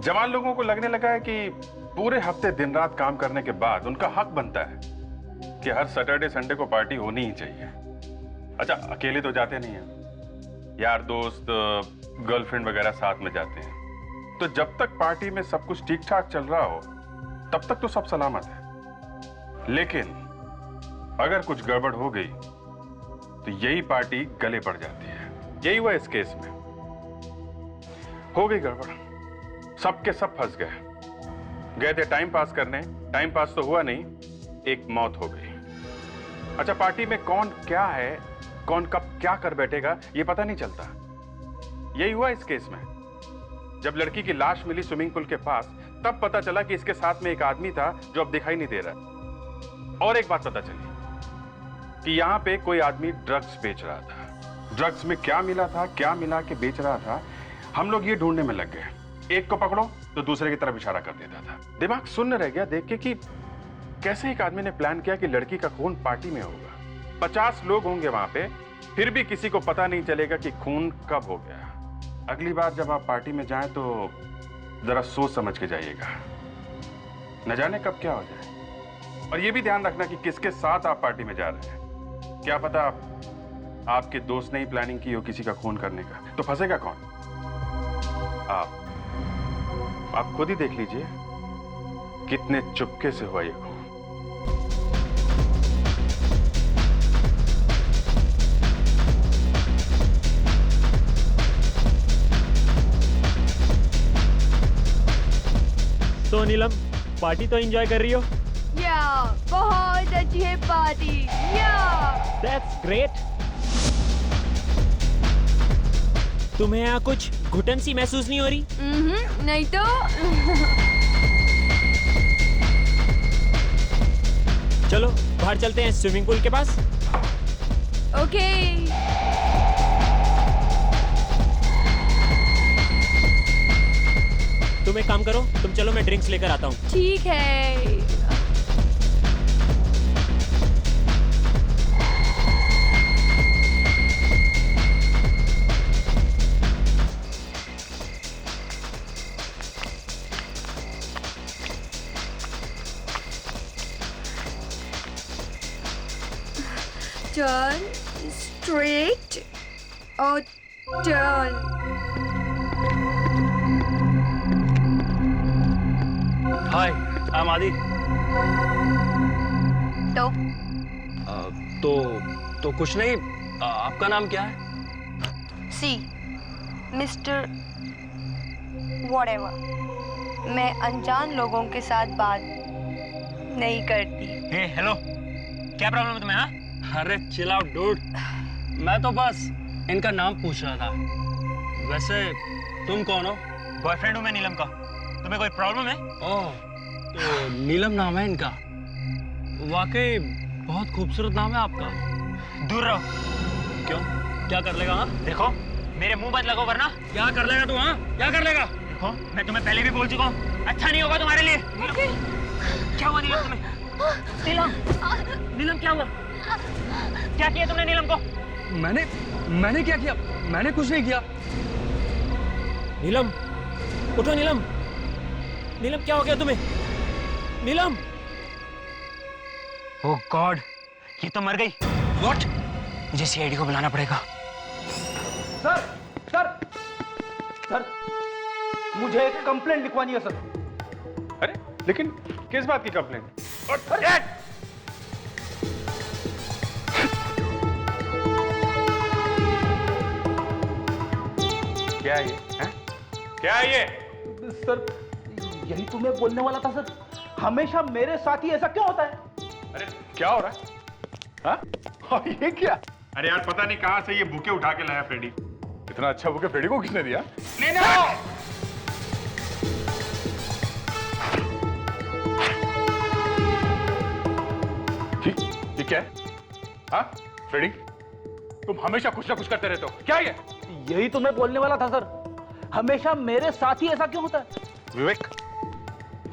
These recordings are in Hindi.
जवान लोगों को लगने लगा है कि पूरे हफ्ते दिन रात काम करने के बाद उनका हक बनता है कि हर सैटरडे संडे को पार्टी होनी ही चाहिए। अच्छा, अकेले तो जाते नहीं हैं, यार दोस्त गर्लफ्रेंड वगैरह साथ में जाते हैं। तो जब तक पार्टी में सब कुछ ठीक ठाक चल रहा हो तब तक तो सब सलामत है, लेकिन अगर कुछ गड़बड़ हो गई तो यही पार्टी गले पड़ जाती है। यही हुआ इस केस में। हो गई गड़बड़, सबके सब फंस गए थे टाइम पास करने, टाइम पास तो हुआ नहीं, एक मौत हो गई। अच्छा, पार्टी में कौन क्या है, कौन कब क्या कर बैठेगा ये पता नहीं चलता। यही हुआ इस केस में। जब लड़की की लाश मिली स्विमिंग पूल के पास तब पता चला कि इसके साथ में एक आदमी था जो अब दिखाई नहीं दे रहा। और एक बात पता चली कि यहां पे कोई आदमी ड्रग्स बेच रहा था। ड्रग्स में क्या मिला था, क्या मिला के बेच रहा था, हम लोग ये ढूंढने में लग गए। एक को पकड़ो तो दूसरे की तरफ इशारा कर देता था। दिमाग सुन्न रह गया देख के कि कैसे एक आदमी ने प्लान किया कि लड़की का खून पार्टी में होगा। 50 लोग होंगे वहां पे, फिर भी किसी को पता नहीं चलेगा कि खून कब हो गया। अगली बार जब आप पार्टी में जाएं तो जरा सोच समझ के जाइएगा, न जाने कब क्या हो जाए। और ये भी ध्यान रखना कि किसके साथ आप पार्टी में जा रहे हैं। क्या पता आपके दोस्त ने ही प्लानिंग की हो किसी का खून करने का, तो फंसेगा कौन? आप खुद ही देख लीजिए कितने चुपके से हुआ ये खून। तो नीलम, पार्टी तो एंजॉय कर रही हो? या बहुत अच्छी है पार्टी। या दैट्स ग्रेट। तुम्हें यहाँ कुछ घुटन सी महसूस नहीं हो रही? नहीं तो। चलो बाहर चलते हैं स्विमिंग पूल के पास। ओके। तुम एक काम करो, तुम चलो मैं ड्रिंक्स लेकर आता हूँ। ठीक है। Turn straight or turn. Hi, I am आदि। तो कुछ नहीं। आपका नाम क्या है? सी मिस्टर व्हाटएवर। मैं अनजान लोगों के साथ बात नहीं करती। हे हेलो, क्या प्रॉब्लम है तुम्हें? हाँ, अरे चिल आउट डूड। मैं तो बस इनका नाम पूछ रहा था। वैसे तुम कौन हो? बॉयफ्रेंड हूँ मैं नीलम का। तुम्हें कोई प्रॉब्लम है? ओह, तो नीलम नाम है इनका। वाकई बहुत खूबसूरत नाम है आपका। दूर रहो। क्यों, क्या कर लेगा? हाँ, देखो मेरे मुंह मत लगो वरना। क्या कर लेगा तू? हाँ, क्या कर लेगा? देखो मैं तुम्हें पहले भी बोल चुका हूँ, अच्छा नहीं होगा तुम्हारे लिए। क्या हुआ नीलम तुम्हें? नीलम क्या हुआ? क्या किया तुमने नीलम को? मैंने क्या किया? मैंने कुछ नहीं किया। नीलम, उठो नीलम। नीलम क्या हो गया तुम्हें? नीलम! ओह गॉड, ये तो मर गई। व्हाट? मुझे सीआईडी को बुलाना पड़ेगा। सर सर सर, मुझे एक कंप्लेंट लिखवानी है सर। अरे लेकिन किस बात की कंप्लेंट? क्या है ये? हैं? क्या है ये? सर यही तो मैं बोलने वाला था सर। हमेशा मेरे साथ ही ऐसा क्यों होता है? अरे क्या हो रहा है? हाँ? और ये क्या? अरे यार पता नहीं कहां से ये बुके उठा के लाया फ्रेडी। इतना अच्छा बुके फ्रेडी को किसने दिया? ये क्या है? हाँ फ्रेडी, तुम हमेशा कुछ ना कुछ करते रहते हो, क्या ये? यही तो मैं बोलने वाला था सर। हमेशा मेरे साथ ही ऐसा क्यों होता है? विवेक,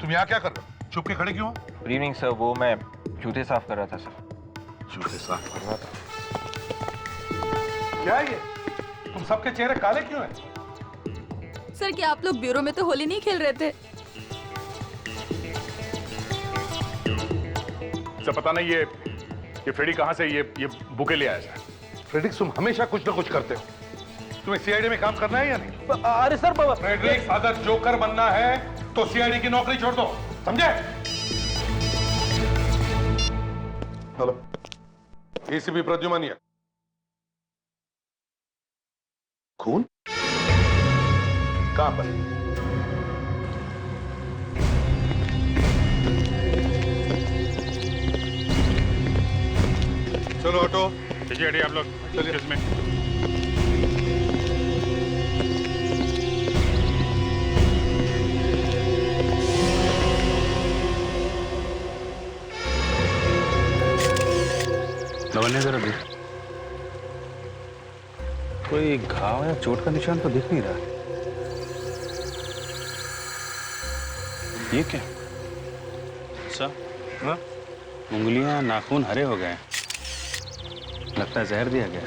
तुम यहाँ क्या कर रहे हो? छुप के खड़े क्यों हो? गुड इवनिंग सर, वो मैं जूते साफ कर रहा था सर। जूते साफ कर रहा था? क्या है ये? तुम सबके चेहरे काले क्यों हैं? सर क्या आप लोग ब्यूरो में तो होली नहीं खेल रहे थे? सर पता नहीं ये फ्रेडी कहाँ से ये बुके ले आया सर। फ्रेडिक्स, तुम हमेशा कुछ ना कुछ करते हो। तुम्हें सीआईडी में काम करना है या नहीं? अरे सर बाबा, फ्रेडरिक्स, अगर जोकर बनना है तो सीआईडी की नौकरी छोड़ दो, समझे? Hello, ACP Pradyuman. खून कहां पर? चलो ऑटो, ठीक है आप लोग चलिए। किसमें? लवन्य जरा देख, कोई घाव या चोट का निशान तो दिख नहीं रहा। ये क्या? अच्छा, हाँ? उंगलियां नाखून हरे हो गए, लगता है जहर दिया गया।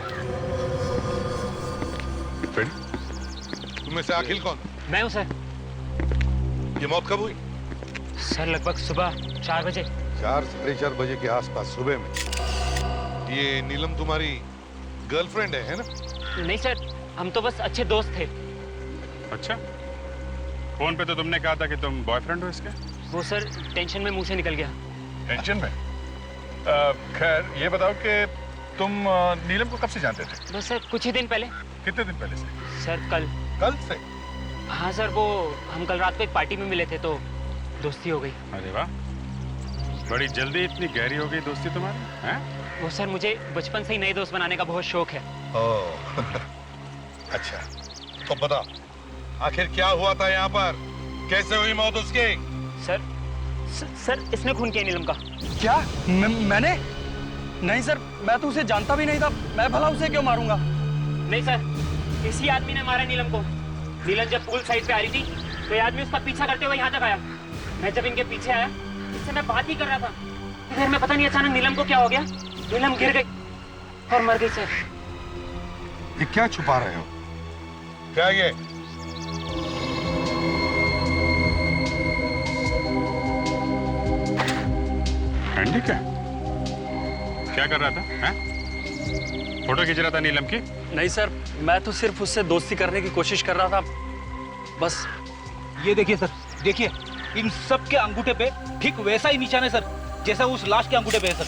तुम्हें से अखिल कौन? मैं हूँ सर। ये मौत कब हुई? सर लगभग सुबह 4 बजे। 4-4:30 बजे के आसपास सुबह में। ये नीलम तुम्हारी गर्लफ्रेंड है ना? नहीं सर, हम तो बस अच्छे दोस्त थे। अच्छा, फोन पे तो तुमने कहा था कि तुम बॉयफ्रेंड हो इसके। वो सर टेंशन में मुंह से निकल गया। टेंशन में? खैर ये बताओ कि तुम नीलम को कब से जानते थे? बस सर कुछ ही दिन पहले। कितने दिन पहले से? सर कल। कल से? हाँ सर, वो हम कल रात को एक पार्टी में मिले थे तो दोस्ती हो गई। अरे वाह, बड़ी जल्दी इतनी गहरी हो गई दोस्ती तुम्हारी, हैं? वो सर मुझे बचपन से ही नए दोस्त बनाने का बहुत शौक है। ओह, अच्छा, तो बता आखिर क्या हुआ था यहाँ पर? कैसे हुई मौत उसकी? सर इसने खून किया नीलम का। क्या? मैंने? नहीं सर, मैं तो उसे जानता भी नहीं था। मैं भला उसे क्यों मारूंगा? नहीं सर, इसी आदमी ने मारा नीलम को। नीलम जब पूल साइड पे आ रही थी तो ये आदमी उसका पीछा करते हुए यहाँ तक आया। मैं जब इनके पीछे आया, इससे मैं बात ही कर रहा था, फिर मैं पता नहीं अचानक नीलम को क्या हो गया, नीलम गिर गई और मर गई सर। ये क्या छुपा रहे हो? क्या ये? हैंडी क्या कर रहा था, हैं? फोटो खींच रहा था नीलम की? नहीं सर, मैं तो सिर्फ उससे दोस्ती करने की कोशिश कर रहा था बस। ये देखिए सर, देखिए इन सब के अंगूठे पे ठीक वैसा ही निशान है सर, जैसा उस लाश के अंगूठे पे है सर।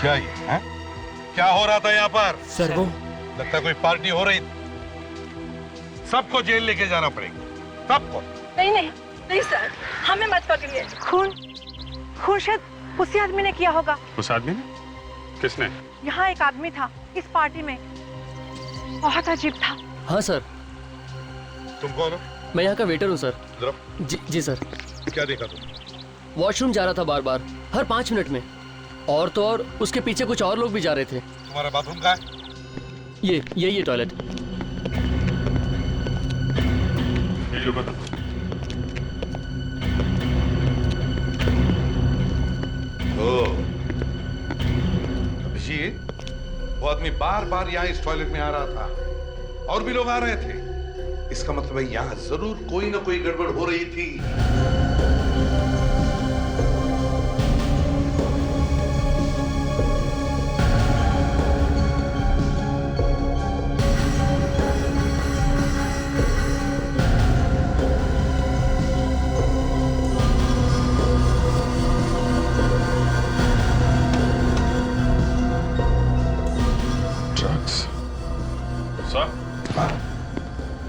क्या ये है? क्या हो रहा था यहाँ पर? सर वो लगता है कोई पार्टी हो रही। सबको जेल लेके जाना पड़ेगा, सबको। नहीं नहीं नहीं सर, हमें मत पकड़िए। खून शायद उसी आदमी ने किया होगा। उस आदमी ने? किसने? यहाँ एक आदमी था इस पार्टी में, बहुत अजीब था। हाँ सर, तुम कौन हो? मैं यहाँ का वेटर हूँ सर। जरा जी सर। क्या देखा तुम? वॉशरूम जा रहा था बार बार, हर 5 मिनट में। और तो और उसके पीछे कुछ और लोग भी जा रहे थे। तुम्हारा बाथरूम कहाँ है? ये टॉयलेट। ये जो बता। अभिजीत, वो आदमी बार बार यहाँ इस टॉयलेट में आ रहा था और भी लोग आ रहे थे। इसका मतलब है यहाँ जरूर कोई ना कोई गड़बड़ हो रही थी।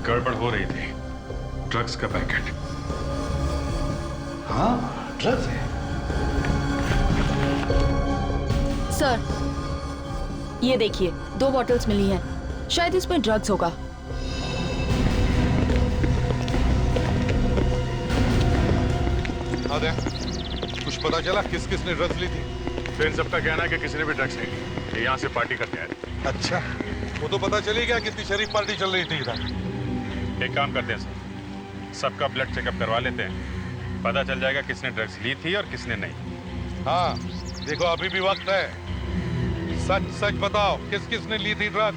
गड़बड़ हो रही थी। ड्रग्स का पैकेट। हाँ, ड्रग्स है। सर ये देखिए, 2 बॉटल्स मिली हैं, शायद इसमें ड्रग्स होगा। आदे, कुछ पता चला किस किस ने ड्रग्स ली थी? तो इन सबका कहना है कि किसी ने भी ड्रग्स नहीं ली, ये यहाँ से पार्टी करके आए थे। अच्छा, वो तो पता चली गया कितनी शरीफ पार्टी चल रही थी इधर। एक काम करते हैं सर, सबका ब्लड चेकअप करवा लेते हैं, पता चल जाएगा किसने ड्रग्स ली थी और किसने नहीं। हाँ, देखो अभी भी वक्त है। सच सच बताओ, किस किस ने ली थी ड्रग?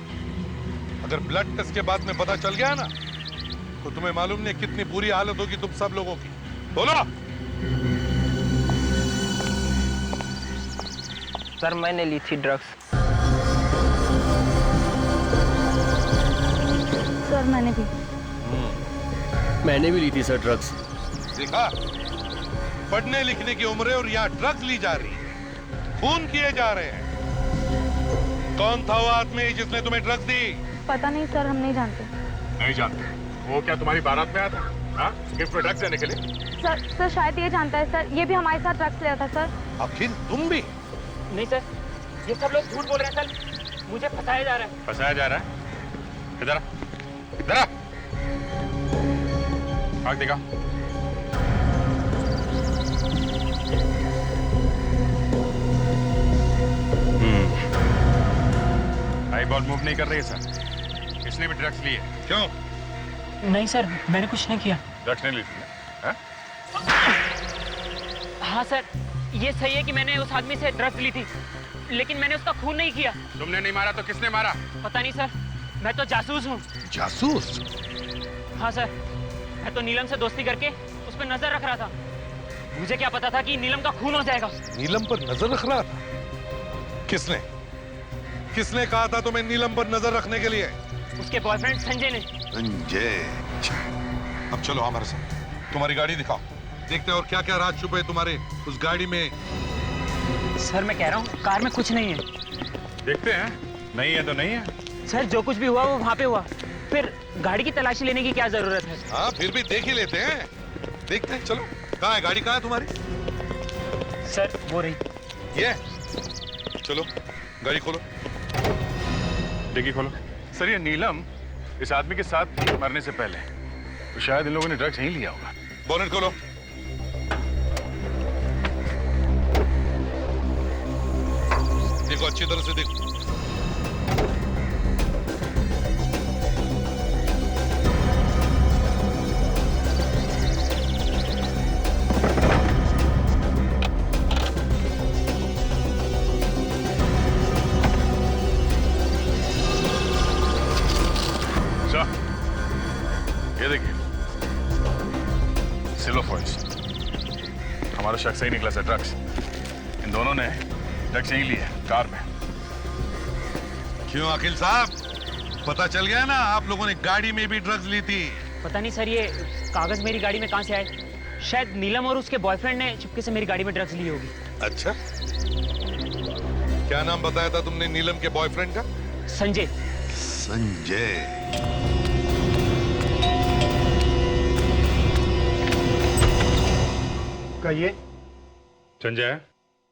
अगर ब्लड टेस्ट के बाद में पता चल गया ना, तो तुम्हें मालूम नहीं कितनी बुरी हालत होगी तुम सब लोगों की। बोलो। सर मैंने ली थी ड्रग्स। सर मैंने भी। मैंने भी ली थी सर ड्रग्स। देखा, पढ़ने लिखने की उम्र है और यहाँ ड्रग्स ली जा रही है, खून किए जा रहे हैं। कौन था वो आदमी जिसने तुम्हें ड्रग्स दी? पता नहीं सर, हम नहीं जानते। नहीं जानते? वो क्या तुम्हारी बारात में आया था? हाँ, गिफ्ट में ड्रग्स देने के लिए? सर शायद ये जानता है सर, ये भी हमारे साथ ड्रग्स लिया था सर। आखिर तुम भी? नहीं सर, ये सब लोग झूठ बोल रहे हैं सर, मुझे फंसाया जा रहा है। फंसाया जा रहा है? इधर आ, इधर आ। आग दिखा। आई बॉल मूव नहीं कर रही है सर। इसने भी ड्रग्स लिए। क्यों? नहीं सर, मैंने कुछ नहीं किया। ड्रग्स नहीं ली तुमने? हाँ? हाँ सर, ये सही है कि मैंने उस आदमी से ड्रग्स ली थी, लेकिन मैंने उसका खून नहीं किया। तुमने नहीं मारा तो किसने मारा? पता नहीं सर, मैं तो जासूस हूँ। जासूस? हाँ सर, मैं तो नीलम से दोस्ती करके उस पर नजर रख रहा था। मुझे क्या पता था कि नीलम का खून हो जाएगा। नीलम पर नजर रख रहा था? किसने? किसने कहा था तुम्हें नीलम पर नजर रखने के लिए? उसके बॉयफ्रेंड संजय ने। संजय? अब चलो हमारे साथ, तुम्हारी गाड़ी दिखाओ, देखते हैं और क्या क्या राज छुपे तुम्हारे उस गाड़ी में। सर मैं कह रहा हूँ कार में कुछ नहीं है। देखते हैं, नहीं है तो नहीं है। सर जो कुछ भी हुआ वो वहाँ पे हुआ, फिर गाड़ी की तलाशी लेने की क्या जरूरत है? हाँ फिर भी देख ही लेते हैं, देखते हैं। चलो, कहाँ है गाड़ी? कहाँ है तुम्हारी? सर वो रही। ये चलो, गाड़ी खोलो। डिग्गी खोलो। सर ये नीलम इस आदमी के साथ मरने से पहले तो शायद इन लोगों ने ड्रग्स नहीं लिया होगा। बोनेट खोलो। देखो अच्छी तरह से देखो। ये देखिए, सिल्वर फॉइल्स। हमारा शख्स सही निकला सर, ड्रग्स। इन दोनों ने ड्रग्स यही लिए कार में। क्यों अखिल साहब, पता चल गया ना आप लोगों ने गाड़ी में भी ड्रग्स ली थी? पता नहीं सर, ये कागज मेरी गाड़ी में कहाँ से आए। शायद नीलम और उसके बॉयफ्रेंड ने चुपके से मेरी गाड़ी में ड्रग्स ली होगी। अच्छा, क्या नाम बताया था तुमने नीलम के बॉयफ्रेंड का? संजय। संजय। कहिए। संजय है?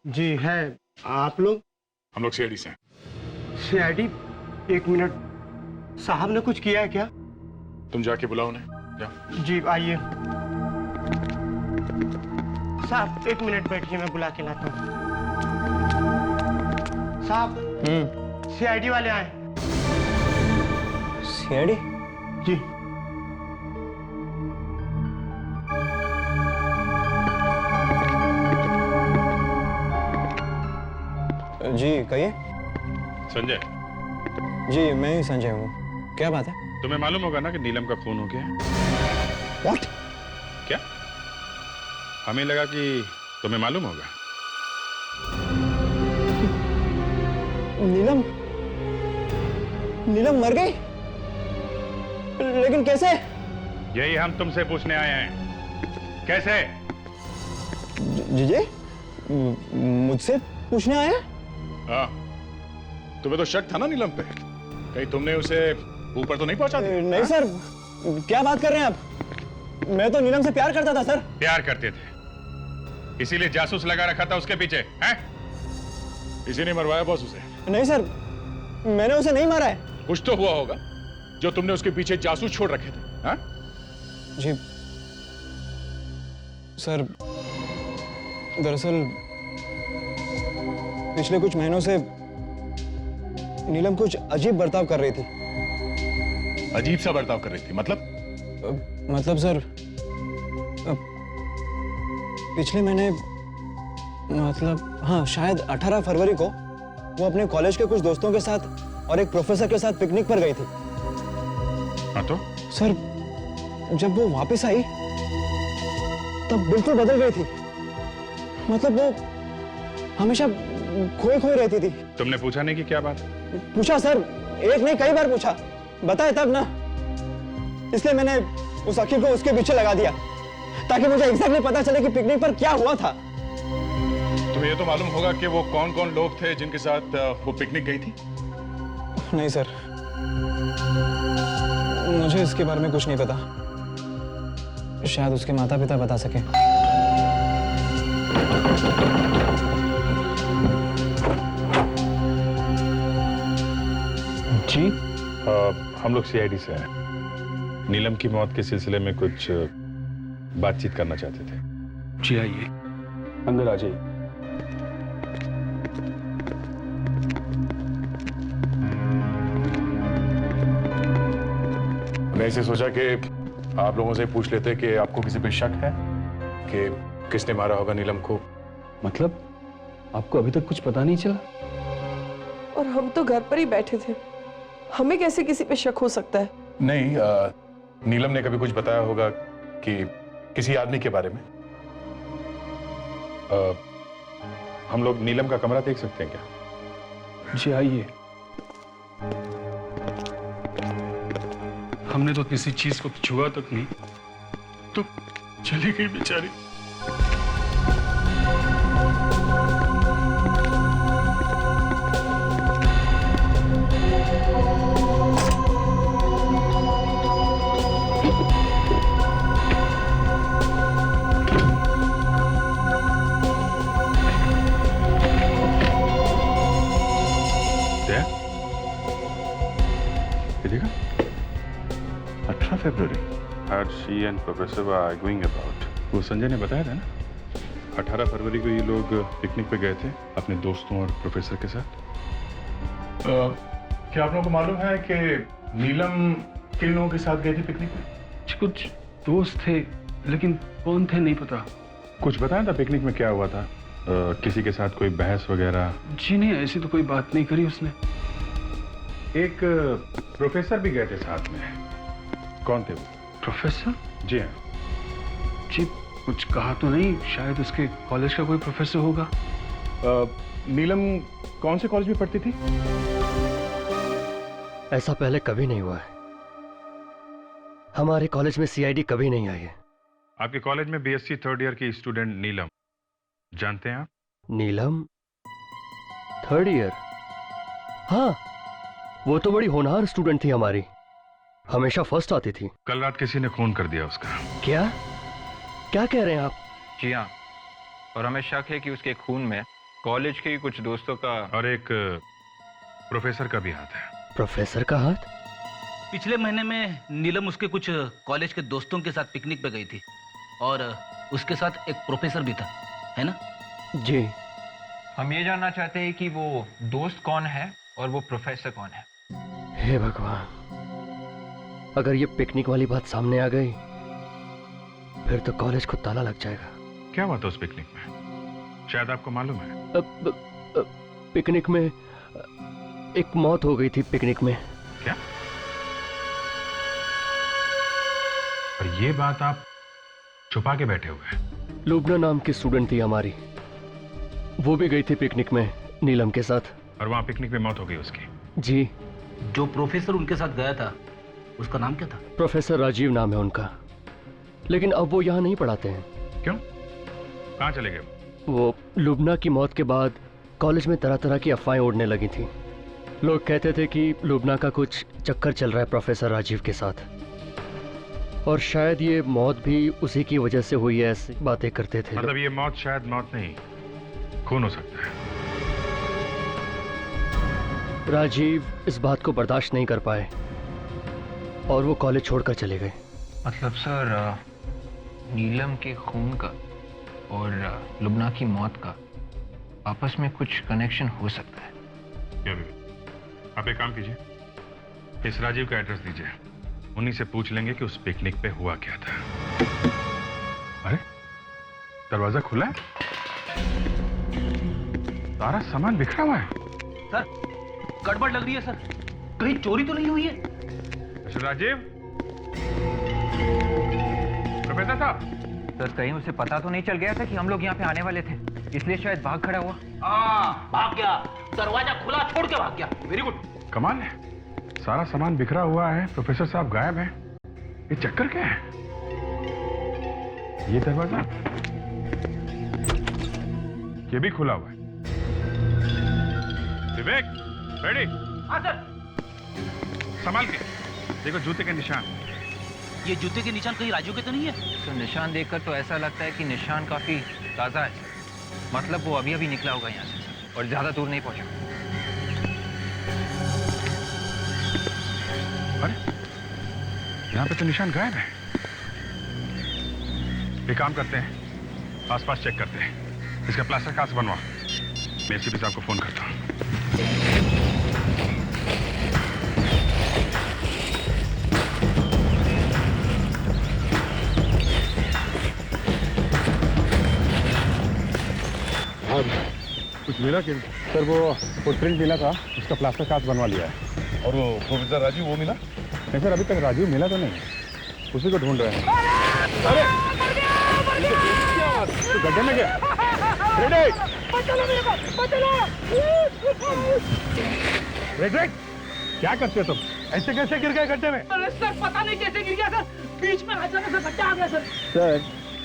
जी है। आप लोग? हम लोग सीआईडी से हैं। सीआईडी? एक मिनट, साहब ने कुछ किया है क्या? तुम जाके बुलाओ उन्हें, जाओ। जी आइए। साहब एक मिनट बैठिए, मैं बुला के लाता हूँ। साहब सीआईडी वाले आए। सीआईडी? जी। जी कहिए। संजय? जी मैं ही संजय हूँ, क्या बात है? तुम्हें मालूम होगा ना कि नीलम का खून हो गया है। What? क्या? हमें लगा कि तुम्हें मालूम होगा। नीलम? नीलम मर गई? लेकिन कैसे? यही हम तुमसे पूछने आए हैं, कैसे? जी मुझसे पूछने आए हैं? हाँ, तुम्हें तो शक था ना नीलम पे, कहीं तुमने उसे ऊपर तो नहीं पहुंचा दिया? नहीं सर, क्या बात कर रहे हैं आप? मैं तो नीलम से प्यार करता था सर। प्यार करते थे, इसीलिए जासूस लगा रखा था उसके पीछे, हैं? इसी ने मरवाया बॉस उसे? नहीं सर, मैंने उसे नहीं मारा है। कुछ तो हुआ होगा जो तुमने उसके पीछे जासूस छोड़ रखे थे, हैं? जी सर, दरअसल पिछले कुछ महीनों से नीलम कुछ अजीब बर्ताव कर रही थी। अजीब सा बर्ताव कर रही थी? मतलब सर, पिछले महीने, मतलब हाँ शायद 18 फरवरी को वो अपने कॉलेज के कुछ दोस्तों के साथ और एक प्रोफेसर के साथ पिकनिक पर गई थी। हाँ तो सर, जब वो वापस आई तब बिल्कुल बदल गई थी। मतलब वो हमेशा खोई खोई रहती थी। तुमने पूछा नहीं कि क्या बात? पूछा सर, एक नहीं कई बार पूछा, बताए तब ना। इसलिए मैंने उस अखिल को उसके पीछे लगा दिया ताकि मुझे एग्जैक्टली पता चले कि पिकनिक पर क्या हुआ था। तुम्हें ये तो मालूम होगा कि वो कौन कौन लोग थे जिनके साथ वो पिकनिक गई थी? नहीं सर, मुझे इसके बारे में कुछ नहीं पता। शायद उसके माता पिता बता सके। जी, हम लोग सीआईडी से हैं। नीलम की मौत के सिलसिले में कुछ बातचीत करना चाहते थे। जी आइए, अंदर आ जाइए। मैंने इसे सोचा कि आप लोगों से पूछ लेते कि आपको किसी पे शक है कि किसने मारा होगा नीलम को। मतलब आपको अभी तक कुछ पता नहीं चला? और हम तो घर पर ही बैठे थे, हमें कैसे किसी पे शक हो सकता है? नहीं, नीलम ने कभी कुछ बताया होगा कि किसी आदमी के बारे में। हम लोग नीलम का कमरा देख सकते हैं क्या? जी आइए। हमने तो किसी चीज को छुआ तक नहीं, तो चली गई बेचारी। February. She and Professor were arguing about. वो संजय ने बताया था ना, 18 फरवरी को ये लोग पिकनिक पे गए थे अपने दोस्तों और प्रोफेसर के साथ। क्या आप लोगों को मालूम है कि नीलम किन लोगों के साथ गई थी पिकनिक पे? कुछ दोस्त थे, लेकिन कौन थे नहीं पता। कुछ बताया था पिकनिक में क्या हुआ था? किसी के साथ कोई बहस वगैरह? जी नहीं, ऐसी तो कोई बात नहीं करी उसने। एक प्रोफेसर भी गए थे साथ में। कौन थे वो? प्रोफेसर? जी हाँ। जी कुछ कहा तो नहीं, शायद उसके कॉलेज का कोई प्रोफेसर होगा। नीलम कौन से कॉलेज में पढ़ती थी? ऐसा पहले कभी नहीं हुआ है। हमारे कॉलेज में सीआईडी कभी नहीं आई है। आपके कॉलेज में बीएससी थर्ड ईयर की स्टूडेंट नीलम, जानते हैं आप? नीलम थर्ड ईयर? हाँ, वो तो बड़ी होनहार स्टूडेंट थी हमारी, हमेशा फर्स्ट आती थी। कल रात किसी ने खून कर दिया उसका। क्या क्या कह रहे हैं आप? जी हाँ, और हमें शक है कि उसके खून में कॉलेज के कुछ दोस्तों का और एक प्रोफेसर का भी हाथ है। प्रोफेसर का हाथ? पिछले महीने में नीलम उसके कुछ कॉलेज के दोस्तों के साथ पिकनिक पे गई थी और उसके साथ एक प्रोफेसर भी था, है ना? जी। हम ये जानना चाहते हैं कि वो दोस्त कौन है और वो प्रोफेसर कौन है। हे भगवान, अगर ये पिकनिक वाली बात सामने आ गई फिर तो कॉलेज को ताला लग जाएगा। क्या हुआ था उस पिकनिक में? शायद आपको मालूम है। पिकनिक में एक मौत हो गई थी। पिकनिक में। क्या? और ये बात आप छुपा के बैठे हुए हैं? लुबना नाम की स्टूडेंट थी हमारी, वो भी गई थी पिकनिक में नीलम के साथ। और वहां पिकनिक में मौत हो गई उसकी? जी। जो प्रोफेसर उनके साथ गया था उसका नाम क्या था? प्रोफेसर राजीव नाम है उनका, लेकिन अब वो यहाँ नहीं पढ़ाते हैं। क्यों? कहाँ चले गए? वो लुबना की मौत के बाद कॉलेज में तरह तरह की अफवाहें उड़ने लगी थी। लोग कहते थे कि लुबना का कुछ चक्कर चल रहा है प्रोफेसर राजीव के साथ, और शायद ये मौत भी उसी की वजह से हुई है, ऐसी बातें करते थे। मतलब ये मौत शायद मौत नहीं, खून हो सकता है। राजीव इस बात को बर्दाश्त नहीं कर पाए और वो कॉलेज छोड़कर चले गए। मतलब सर, नीलम के खून का और लुबना की मौत का आपस में कुछ कनेक्शन हो सकता है क्या? आप एक काम कीजिए, इस राजीव का एड्रेस दीजिए, उन्हीं से पूछ लेंगे कि उस पिकनिक पे हुआ क्या था। अरे दरवाजा खुला है, सारा सामान बिखरा हुआ है। सर गड़बड़ लग रही है सर, कहीं चोरी तो नहीं हुई है? मिस्टर राजीव, प्रोफेसर साहब। सर कहीं उसे पता तो नहीं चल गया था कि हम लोग यहाँ पे आने वाले थे, इसलिए शायद भाग खड़ा हुआ। हाँ भाग गया, दरवाजा खुला छोड़ के भाग गया। Very good. कमाल है, सारा सामान बिखरा हुआ है, प्रोफेसर साहब गायब हैं। ये चक्कर क्या है? ये दरवाजा, ये भी खुला हुआ है। विवेक, रेडी? हाँ सर। संभाल के देखो, जूते के निशान। ये जूते के निशान कहीं राजू के तो नहीं है? तो निशान देखकर तो ऐसा लगता है कि निशान काफी ताजा है, मतलब वो अभी अभी निकला होगा यहाँ से और ज्यादा दूर नहीं पहुंचा। अरे यहाँ पे तो निशान गायब है। एक काम करते हैं, आसपास चेक करते हैं, इसका प्लास्टर कास्ट बनवा। मैं एसीपी साहब को फोन करता हूँ। कुछ मिला कि सर? वो फुटप्रिंट मिला था, उसका प्लास्टर कास्ट बनवा लिया है। और वो प्रोफेसर राजीव, वो मिला? नहीं सर, अभी तक राजीव मिला तो नहीं, उसी को ढूंढ रहे हैं। अरे तो गड्ढे में गया। रेड, क्या करते हो तुम? ऐसे कैसे गिर गए गड्ढे में? अरे सर पता नहीं कैसे गिर गया सर, बीच में अचानक से गड्ढा आ गया सर। सर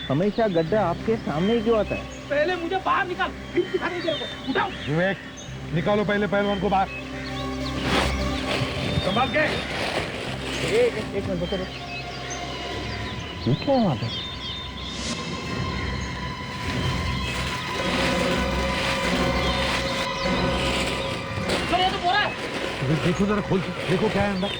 हमेशा गड्ढा आपके सामने ही क्यों आता है? पहले मुझे बाहर निकाल, फिर दिखा नहीं तेरे को। उठाओ। विवेक, निकालो पहले पहलवान को बाहर। संभाल के। एक मिनट बता दो, ये क्या है वहां पे? सर ये तो बोरा है। देखो जरा, खोल के देखो क्या है अंदर।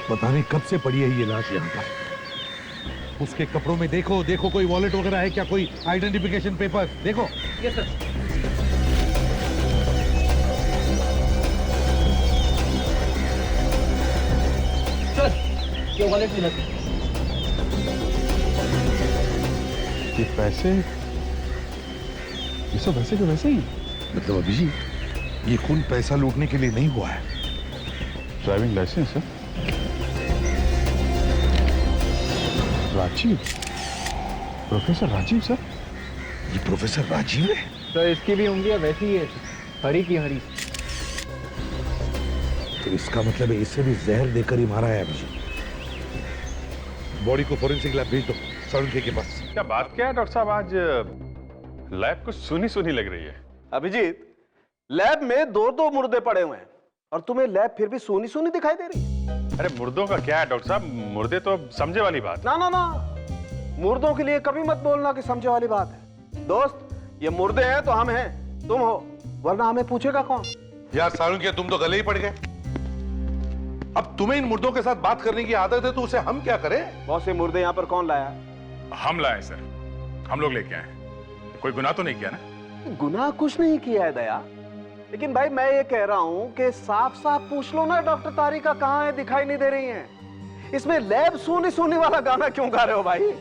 पता नहीं कब से पड़ी है ये लाश यहाँ पर। उसके कपड़ों में देखो, देखो कोई वॉलेट वगैरह है क्या, कोई आइडेंटिफिकेशन पेपर देखो। Yes sir. सर ये वॉलेट मिला। ये पैसे, ये सब वैसे के वैसे ही। मतलब अभी ये खून पैसा लूटने के लिए नहीं हुआ है। ड्राइविंग लाइसेंस है। Rajiv, professor Rajiv sir. ये प्रोफेसर राजीव है? सर इसकी भी उंगलियां वैसी ही है, हरी की हरी। तो इसका मतलब है इसे भी जहर देकर ही मारा है अभिजीत। बॉडी को फोरेंसिक लैब भेज दो, साळुंखे के पास। क्या बात क्या है डॉक्टर साहब, आज लैब कुछ सुनी सुनी लग रही है। अभिजीत, लैब में दो मुर्दे पड़े हुए हैं और तुम्हें लैब फिर भी सोनी सोनी दिखाई दे रही है। अरे मुर्दों का क्या है डॉक्टर साहब, मुर्दे तो समझे वाली बात। ना ना ना, मुर्दों के लिए कभी मत बोलना कि समझे वाली बात है। दोस्त, ये मुर्दे हैं तो हम हैं, तुम हो, वरना हमें पूछेगा कौन? यार साळुंखे, तुम तो गले ही पड़ गए। अब तुम्हें इन मुर्दों के साथ बात करने की आदत है तो उसे हम क्या करें? बहुत से मुर्दे यहाँ पर कौन लाया? हम लाए सर, हम लोग लेके आए। कोई गुनाह तो नहीं किया ना? गुनाह कुछ नहीं किया है दया, लेकिन भाई मैं ये कह रहा हूं कि साफ साफ पूछ लो ना, डॉक्टर तारिका कहाँ है, दिखाई नहीं दे रही हैं। इसमें लैब सोनी सोनी वाला गाना क्यों गा रहे हो भाई?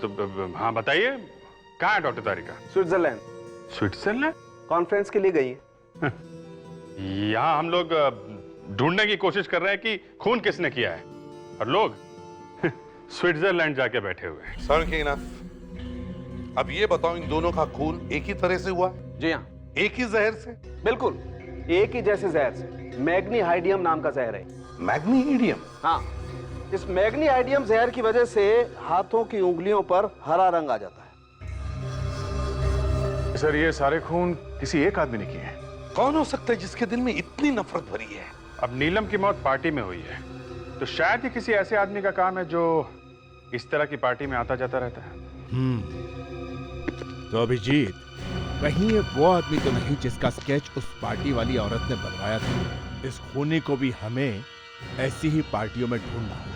तो हाँ बताइए, कहाँ है डॉक्टर तारिका? स्विट्जरलैंड। स्विट्जरलैंड? कॉन्फ्रेंस के लिए गई है। यहाँ हम लोग ढूंढने की कोशिश कर रहे हैं कि खून किसने किया है, और लोग स्विट्जरलैंड जाके बैठे हुए हैं। साळुंखे इनफ। अब ये बताओ, इन दोनों का खून एक ही तरह से हुआ? जी हाँ। एक ही जहर से? बिल्कुल एक ही जैसे जहर से। मैग्नीहाइडियम नाम का जहर है। मैग्नीहाइडियम? हाँ, इस मैग्नीहाइडियम जहर की वजह से हाथों की उंगलियों पर हरा रंग आ जाता है। सर ये सारे खून किसी एक आदमी ने किए हैं। कौन हो सकता है जिसके दिल में इतनी नफरत भरी है? अब नीलम की मौत पार्टी में हुई है, तो शायद ही किसी ऐसे आदमी का काम है जो इस तरह की पार्टी में आता जाता रहता है। तो अभिजीत, कहीं ये वो आदमी तो नहीं जिसका स्केच उस पार्टी वाली औरत ने बनवाया था? इस खूनी को भी हमें ऐसी ही पार्टियों में ढूंढना होगा।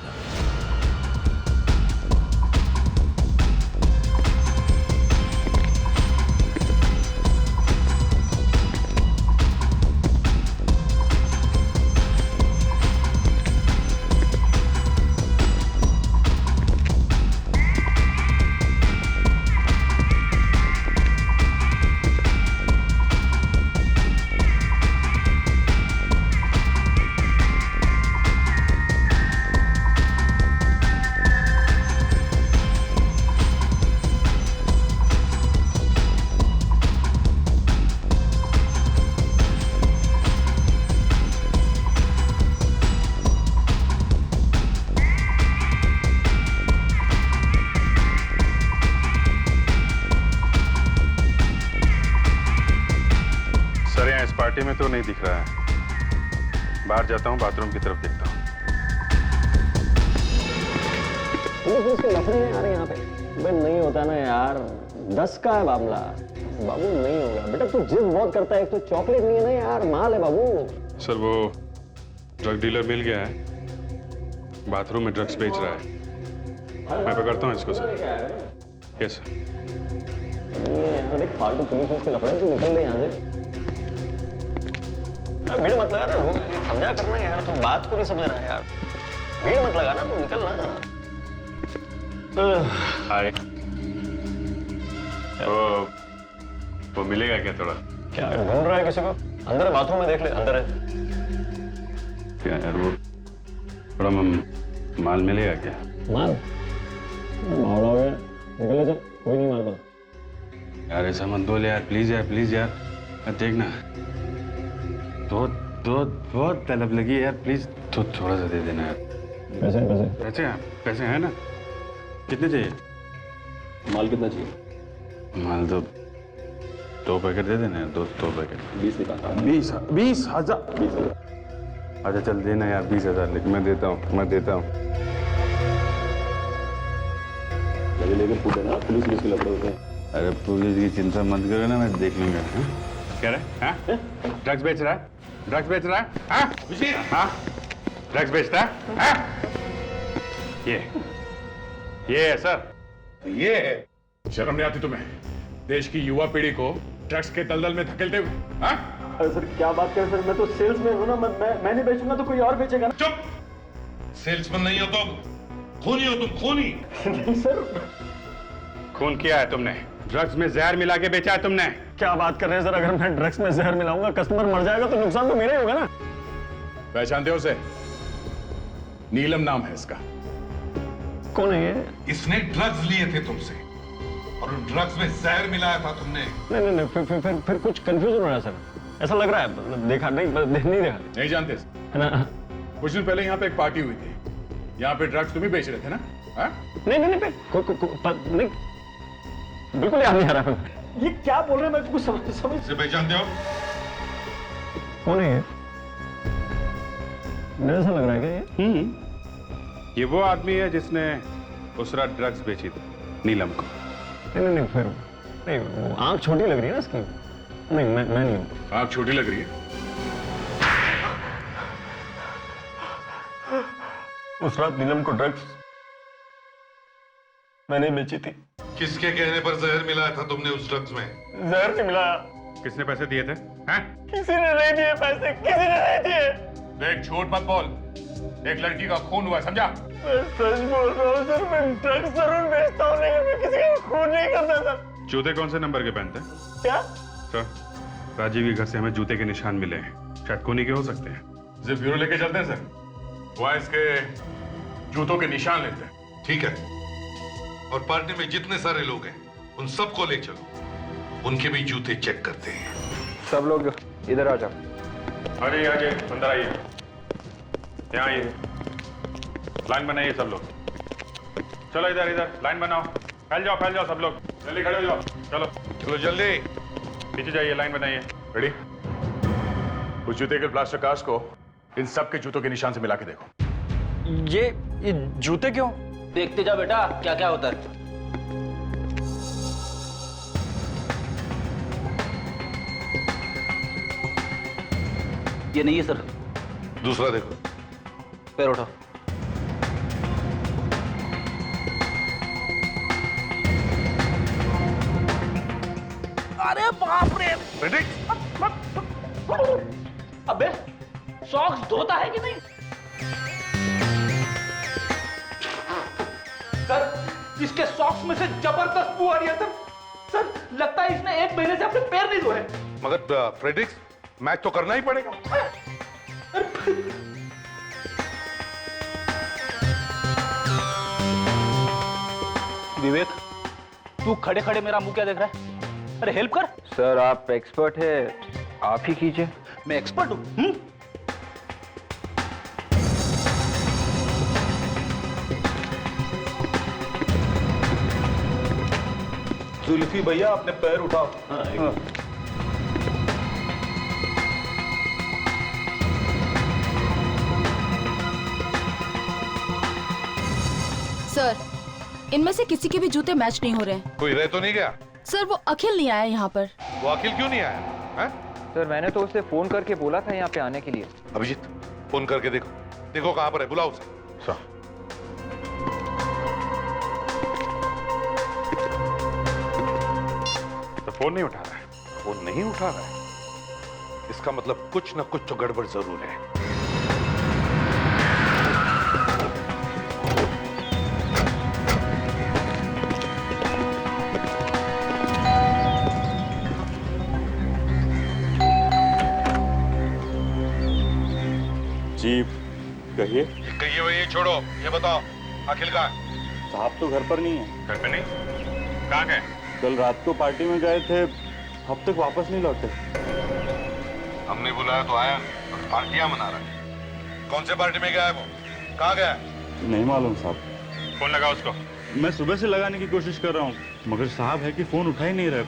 में तो नहीं दिख रहा है। बाहर जाता हूँ, बाथरूम की तरफ देखता हूँ। इसके लफड़े नहीं आ रहे यहाँ पे। बे नहीं होता ना यार, 10 का है मामला। बाबू नहीं होगा बेटा, तू जिद बहुत करता है। एक तो चॉकलेट नहीं है ना यार, माल है बाबू। सर वो ड्रग डीलर मिल गया है, बाथरूम में ड्रग्स बेच रहा है। मैं पकड़ता हूँ इसको सर। Yes sir. फालतू पुलिस उसके लफड़े, तू निकल ले यहाँ से। भीड़ मत लगा ना, समझा करना यार, तुम बात को नहीं समझ रहा है यार। भीड़ मत लगा ना, तू निकल ना। हाय। वो मिलेगा क्या थोड़ा? क्या ढूंढ रहा है किसी को? अंदर बाथरूम में देख ले, अंदर है। क्या यार वो थोड़ा माल मिलेगा क्या? माल? मावड़ा हो गया, निकल ले चल, कोई नहीं माल को। यार ऐसा मत बोल यार, प्लीज यार, प्लीज यार। देखना बहुत तलब लगी है यार, प्लीज तो थोड़ा सा दे देना यार। पैसे पैसे पैसे पैसे हैं ना? कितने चाहिए? माल कितना चाहिए? माल तो 2 पैकेट दे देना यार, 2 पैकेट। 20 निकालता हूँ। 20,000। अच्छा चल देना यार 20,000, लेकिन मैं देता हूँ। लेकिन पूछे ना, पुलिस के लफड़े होते हैं। अरे पुलिस की चिंता मत करो ना, मैं देख लूंगा। क्या रहा है? ड्रग्स बेच रहा है? ड्रग्स बेच रहा है? हाँ ड्रग्स बेचता है? ये है सर। ये है? शर्म नहीं आती तुम्हें देश की युवा पीढ़ी को ड्रग्स के दलदल में धकेलते हुए? अरे सर क्या बात करें सर, मैं तो सेल्समैन हूँ ना। मैं नहीं बेचूंगा तो कोई और बेचेगा ना। चुप! सेल्समैन नहीं हो तुम, खूनी हो तुम, खूनी। नहीं सर। खून किया है तुमने, ड्रग्स में जहर मिला के बेचा है तुमने। क्या बात कर रहे हैं सर? अगर मैं ड्रग्स में जहर मिलाऊंगा, कस्टमर मर जाएगा तो नुकसान तो मेरा ही होगा ना। पहचानते हो उसे? नीलम नाम है इसका। कौन है ये? इसने ड्रग्स लिए थे तुमसे और उन ड्रग्स में जहर मिलाया था तुमने। नहीं फिर कुछ कंफ्यूजन हो रहा है सर, ऐसा लग रहा है। देखा नहीं देखा। नहीं जानते है ना? कुछ दिन पहले यहाँ पे एक पार्टी हुई थी, यहाँ पे ड्रग्स तुम ही बेच रहे थे ना? नहीं बिल्कुल याद नहीं आ रहा। ये क्या बोल रहे हैं, मैं कुछ समझ इसे पहचानते हो? कौन है ये? मेरे ऐसा लग रहा है क्या ये? ये वो आदमी है जिसने उस रात ड्रग्स बेची थी नीलम को। नहीं फिर नहीं, आंख छोटी लग रही है ना इसकी। नहीं मैं नहीं हूँ। आंख छोटी लग रही है? उस रात नीलम को ड्रग्स मैंने बेची थी। किसके कहने पर जहर मिलाया था तुमने उस ड्रग्स में? जहर नहीं मिलाया। किसने पैसे दिए थे? हैं? किसी ने नहीं दिए पैसे, किसी ने नहीं दिए। देख झूठ मत बोल, एक लड़की का खून हुआ, समझा? मैं सच बोल रहा हूँ सर, मैं ड्रग्स जरूर बेचता हूँ लेकिन मैं किसी का खून नहीं करता सर। जूते कौन से नंबर के पहनते हैं? क्या? सर राजीव के घर से हमें जूते के निशान मिले हैं, शायद कोनी के हो सकते हैं। जिप ब्यूरो लेके चलते हैं सर, वहाँ इसके जूतों के निशान लेते हैं। ठीक है, और पार्टी में जितने सारे लोग हैं उन सबको ले चलो, उनके भी जूते चेक करते हैं। सब लोग इधर आ जाओ। अरे आइए, अंदर आइए, यहाँ आइए, लाइन बनाइए सब लोग। चलो इधर लाइन बनाओ, फैल जाओ सब लोग, जल्दी खड़े हो जाओ। चलो जल्दी पीछे जाइए, लाइन बनाइए। रेडी? उस जूते के प्लास्टर कास्ट को इन सब के जूतों के निशान से मिला के देखो। ये जूते क्यों? देखते जा बेटा क्या क्या होता है। ये नहीं है सर। दूसरा देखो। पैर उठाओ। अरे बाप रे! अबे सॉक्स धोता है कि नहीं? सर इसके सॉक्स में से जबरदस्त बू आ रही है सर लगता है इसने 1 महीने से अपने पैर नहीं धोए। मगर फ्रेडरिक्स, मैच तो करना ही पड़ेगा। विवेक तू खड़े खड़े मेरा मुंह क्या देख रहा है? अरे हेल्प कर। सर आप एक्सपर्ट है, आप ही कीजिए। मैं एक्सपर्ट हूं? जुल्फी भैया अपने पैर उठाओ। सर, इनमें से किसी के भी जूते मैच नहीं हो रहे हैं। कोई रह तो नहीं गया? सर, वो अखिल नहीं आया यहाँ पर। वो अखिल क्यों नहीं आया है? सर मैंने तो उसे फोन करके बोला था यहाँ पे आने के लिए। अभिजीत फोन करके देखो, देखो कहाँ पर है, बुलाओ उसे। तो फोन नहीं उठा रहा है। फोन नहीं उठा रहा है, इसका मतलब कुछ ना कुछ तो गड़बड़ जरूर है। जी कहिए। कहिए भाई, ये छोड़ो, ये बताओ अखिल कहाँ है? साहब तो घर पर नहीं है। घर पे नहीं? कहाँ गए? कल रात को पार्टी में गए थे, अब तक वापस नहीं लौटे। हमने बुलाया तो आया और पार्टियां मना रहा है। कौन से पार्टी में गया है वो? कहाँ गया है? नहीं मालूम साहब। फोन लगा उसको। मैं सुबह से लगाने की कोशिश कर रहा हूँ, मगर साहब है कि फोन उठा ही नहीं रहे।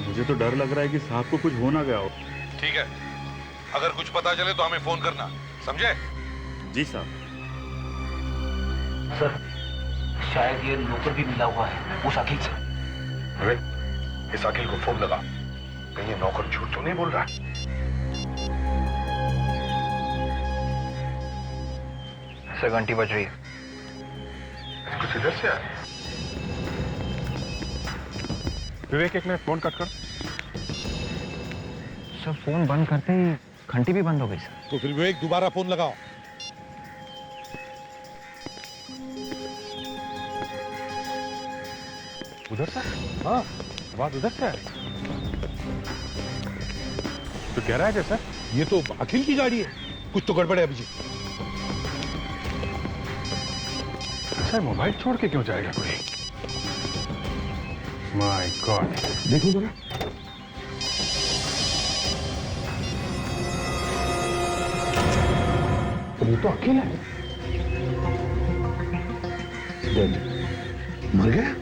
मुझे तो डर लग रहा है कि साहब को कुछ हो ना गया हो। ठीक है, अगर कुछ पता चले तो हमें फोन करना, समझे? जी साहब। सर, शायद ये नौकर भी मिला हुआ है उस अखिल से। अरे, इस अखिल को फोन लगा, कहीं ये नौकर झूठ तो नहीं बोल रहा? सर घंटी बज रही है। कुछ इधर से आ। विवेक, एक मिनट फोन कट कर। सर फोन बंद करते ही घंटी भी बंद हो गई सर। तो फिर विवेक दोबारा फोन लगाओ। उधर से? हाँ, आवाज उधर से है। तो कह रहा है जैसा ये तो अखिल की गाड़ी है, कुछ तो गड़बड़ है अभिजीत। अच्छा, मोबाइल छोड़ के क्यों जाएगा कोई? माय गॉड, देखो जरा। तो ये तो अखिल है। मर गया?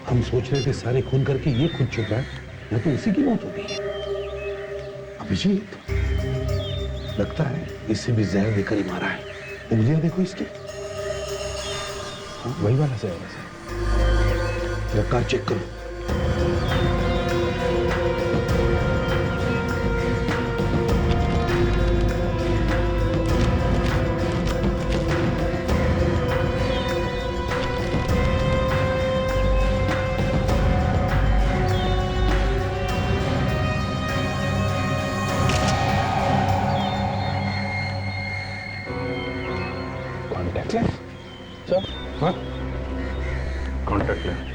हम सोच रहे थे सारे खून करके ये खुद चुका है, या तो इसी की मौत हो गई है। अभिजीत, लगता है इसे भी जहर देकर ही मारा है। उंगलियां देखो इसकी, वही वाला जहर है। कार चेक करो। Contact lens? सर? हाँ? Contact lens?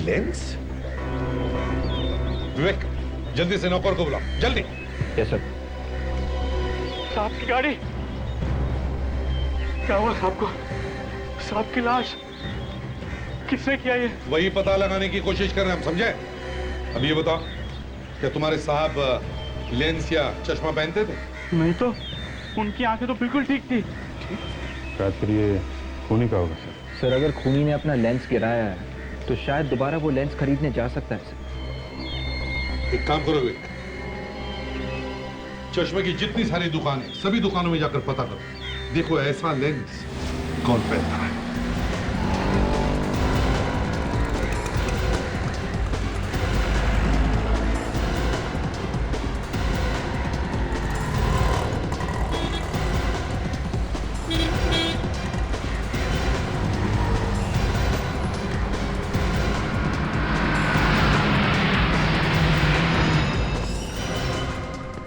लेंस? विवेक, जल्दी से नौकर को बुलाओ, जल्दी। Yes sir. साहब की गाड़ी, क्या हुआ साहब को? साहब की लाश किसने किया ये? वही पता लगाने की कोशिश कर रहे हैं हम, समझे? अब ये बताओ, क्या तुम्हारे साहब लेंस या चश्मा पहनते थे? नहीं तो, उनकी आंखें तो बिल्कुल ठीक थी। शायद फिर ये खूनी का होगा सर। सर अगर खूनी ने अपना लेंस गिराया है तो शायद दोबारा वो लेंस खरीदने जा सकता है सर। एक काम करो विवेक, चश्मे की जितनी सारी दुकानें, सभी दुकानों में जाकर पता करो, देखो ऐसा लेंस कौन पहनता है।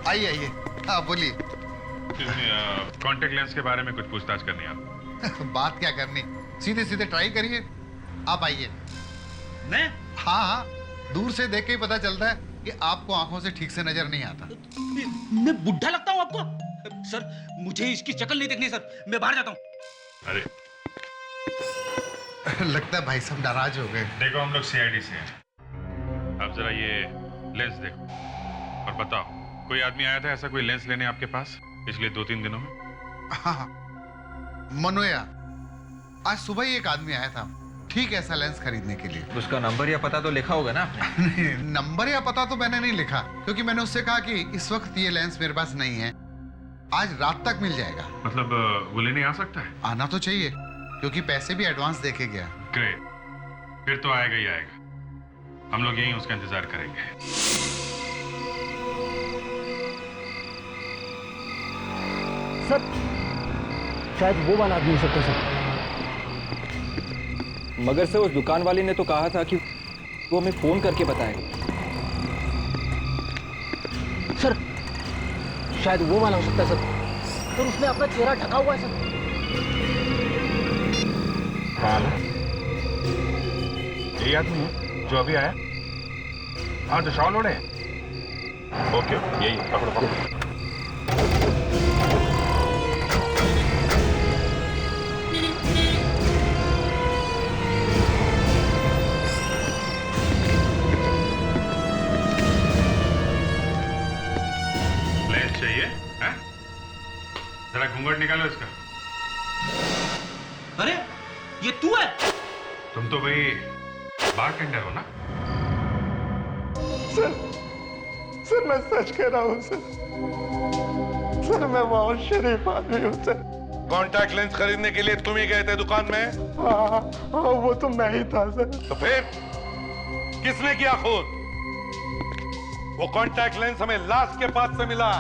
आइए आइए, हाँ बोलिए। कॉन्टेक्ट लेंस के बारे में कुछ पूछताछ करनी है आप। बात क्या करनी, सीधे सीधे ट्राई करिए। आप आइए। मैं? हाँ हाँ, दूर से देख के ही पता चलता है कि आपको आंखों से ठीक से नजर नहीं आता। मैं बुढ़ा लगता हूँ आपको? सर मुझे इसकी शक्ल नहीं देखनी सर, मैं बाहर जाता हूँ। अरे लगता है भाई साहब नाराज हो गए। देखो, हम लोग सीआईडी से हैं। अब जरा ये लेंस देखो और बताओ, कोई आदमी आया था ऐसा कोई लेंस लेने आपके पास पिछले 2-3 दिनों में? हाँ, मनोया, आज सुबह ही एक आदमी आया था ठीक ऐसा लेंस खरीदने के लिए। उसका नंबर या पता तो लिखा होगा ना आपने? नहीं, नंबर या पता तो मैंने नहीं लिखा, क्योंकि मैंने उससे कहा कि इस वक्त ये लेंस मेरे पास नहीं है, आज रात तक मिल जाएगा। मतलब वो लेने आ सकता है? आना तो चाहिए। क्योंकि पैसे भी एडवांस देके गया। ग्रेट, फिर तो आएगा ही आएगा। हम लोग यहीं उसका इंतजार करेंगे। सर शायद वो वाला आदमी हो सकता है सर। मगर से उस दुकान वाले ने तो कहा था कि वो हमें फोन करके बताएगा। सर शायद वो वाला हो सकता है सर। सर उसने अपना चेहरा ढका हुआ है सर। यही आदमी है जो अभी आया? हाँ, जो शॉल ओढ़े। ओके, यही है। पकड़ो पकड़ो। लेंस चाहिए? हैं? जरा घूंघट निकालो इसका। अरे ये तू है? तुम तो भाई बारटेंडर हो ना? सर मैं सच कह रहा हूँ सर। सर मैं बहुत शरीफ आदमी हूँ सर। कॉन्टैक्ट लेंस खरीदने के लिए तुम ही गए थे दुकान में? हाँ, वो तो मैं ही था सर। तो फिर किसने किया खून? वो कॉन्टैक्ट लेंस हमें लाश के पास से मिला।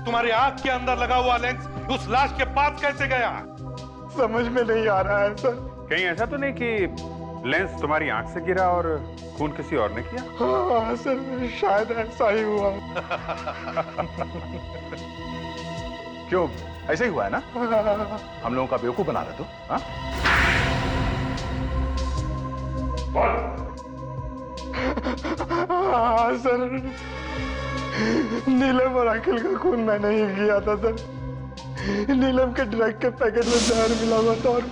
तुम्हारी आंख के अंदर लगा हुआ लेंस उस लाश के पास कैसे गया? समझ में नहीं आ रहा है सर। कहीं ऐसा तो नहीं कि लेंस तुम्हारी आंख से गिरा और खून किसी और ने किया? हाँ सर, शायद ऐसा ही हुआ। क्यों, ऐसे ही हुआ है ना? हम लोगों का बेवकूफ बना रहे तो? हाँ? हाँ सर, नीलम और अखिल का खून मैंने ही किया था सर। नीलम के ड्रग के पैकेट में जहर मिला हुआ था और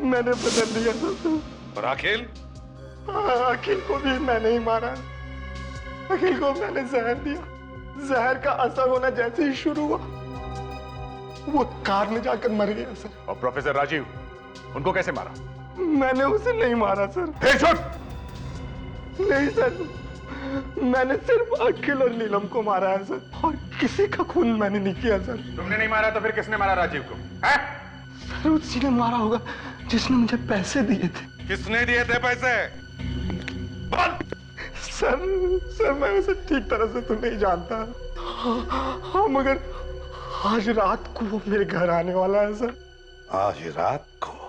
मैंने बदल दिया था सर। और अखिल? अखिल को भी मैंने ही मारा। अखिल को मैंने जहर दिया। जहर का असर होना जैसे ही शुरू हुआ, वो कार में जाकर मर गया सर। और प्रोफेसर राजीव, उनको कैसे मारा? मैंने उसे नहीं मारा सर। नहीं सर, मैंने सिर्फ अखिल और नीलम को मारा है सर, और किसी का खून मैंने नहीं किया सर। तुमने नहीं मारा तो फिर किसने मारा राजीव को? है? सर उसी ने मारा होगा जिसने मुझे पैसे दिए थे। किसने दिए थे पैसे? बोल। सर मैं उसे ठीक तरह से तो नहीं जानता। हाँ मगर आज रात को वो मेरे घर आने वाला है सर। आज रात को?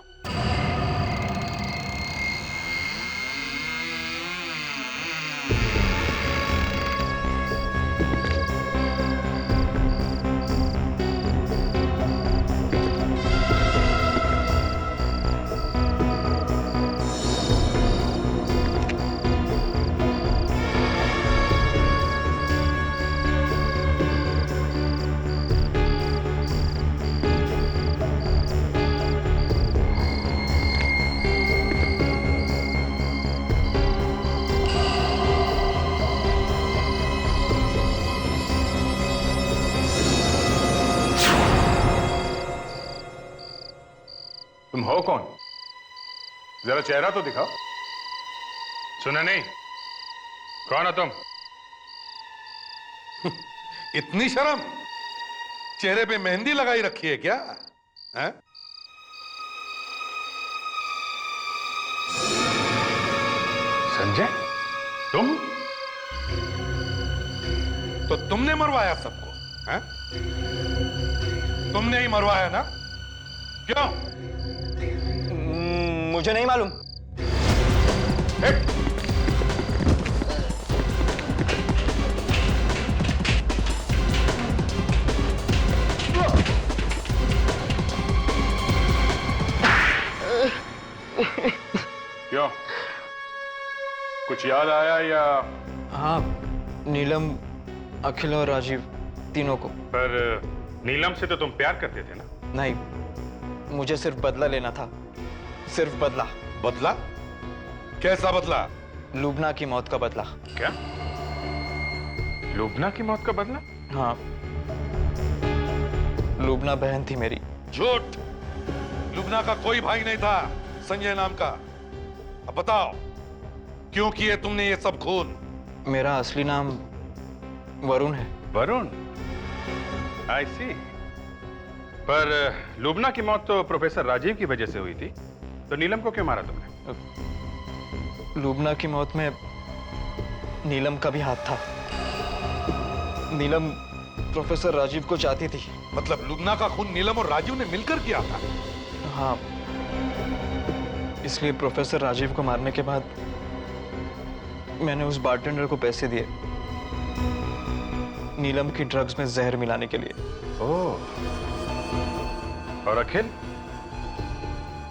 तुम हो कौन? जरा चेहरा तो दिखाओ। सुना नहीं? कौन हो तुम? इतनी शर्म? चेहरे पे मेहंदी लगाई रखी है क्या? है? संजय, तुम? तो तुमने मरवाया सबको? हैं? तुमने ही मरवाया ना? क्यों? मुझे नहीं मालूम। क्यों? कुछ याद आया या? हाँ, नीलम, अखिल और राजीव तीनों को। पर नीलम से तो तुम प्यार करते थे ना? नहीं, मुझे सिर्फ बदला लेना था। सिर्फ बदला। बदला? कैसा बदला? लुबना की मौत का बदला। क्या? लुबना की मौत का बदला? हाँ, लुबना बहन थी मेरी। झूठ! लुबना का कोई भाई नहीं था संजय नाम का। अब बताओ, क्यों किए तुमने ये सब खून? मेरा असली नाम वरुण है। वरुण? आई सी। पर लुबना की मौत तो प्रोफेसर राजीव की वजह से हुई थी, तो नीलम को क्यों मारा तुमने? लुबना की मौत में नीलम का भी हाथ था। नीलम प्रोफेसर राजीव को चाहती थी। मतलब लुबना का खून नीलम और राजीव ने मिलकर किया था? हाँ, इसलिए प्रोफेसर राजीव को मारने के बाद मैंने उस बारटेंडर को पैसे दिए नीलम की ड्रग्स में जहर मिलाने के लिए। ओह, और अखिल?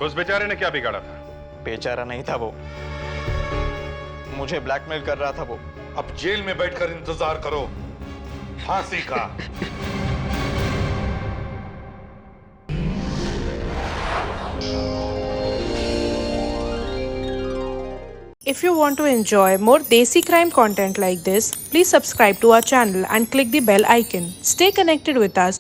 उस बेचारे ने क्या बिगाड़ा था? बेचारा नहीं था वो, मुझे ब्लैकमेल कर रहा था वो। अब जेल में बैठकर इंतजार करो फांसी का। If you want to enjoy more Desi crime content like this, please subscribe to our channel and click the bell icon. Stay connected with us.